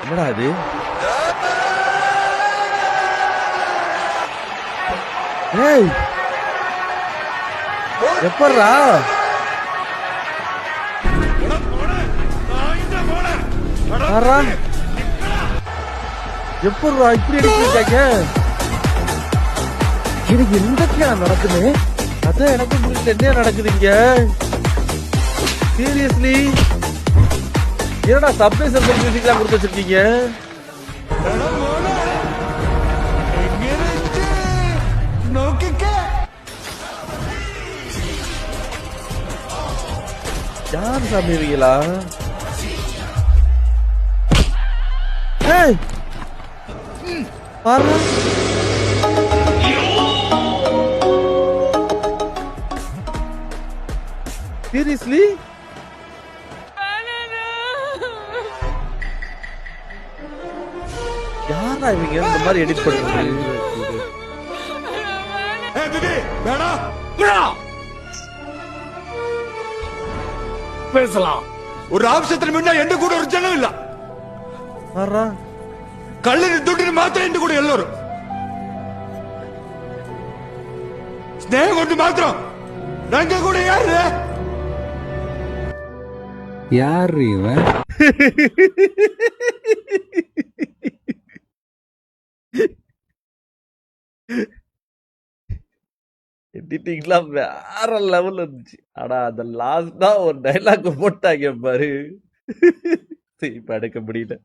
என்னடா இது? ஏய் எப்பட்றா? எப்பட்றா இப்படி அடிச்சிருக்காங்க? எனக்கு என்னக்கா நடக்குது? அதான் எனக்கு புரியல, என்ன நடக்குதுங்க? சீரியஸ்லி என்னடா சப்ளைசர் மியூசிக்லாம் கொடுத்து வச்சிருக்கீங்க? யார் சாமிவீங்களா? பாரு சீரியஸ்லி யாரா இவங்க இந்த மாதிரி எடிட் பண்றது? பேசலாம். ஒரு ஆப்ஷத்துல முன்னா எந்த கூட ஒரு ஜனம் இல்ல. கல்லு ದುಡ್ಡಿನ ಮಾತ್ರ ಎಂಟು ಕೂಡ ಎಲ್ಲರೂ ಸ್ನೇಹ ಕೊಟ್ಟು ಮಾತ್ರ ನಂಗೆ ಕೂಡ ಯಾರು யாரு இவன்? எடிட்டிங்லாம் வேற லெவல் இருந்துச்சு. ஆனா அந்த லாஸ்ட் தான் ஒரு டைலாக் போட்டாங்க பாரு, இப்ப எடுக்க முடியல.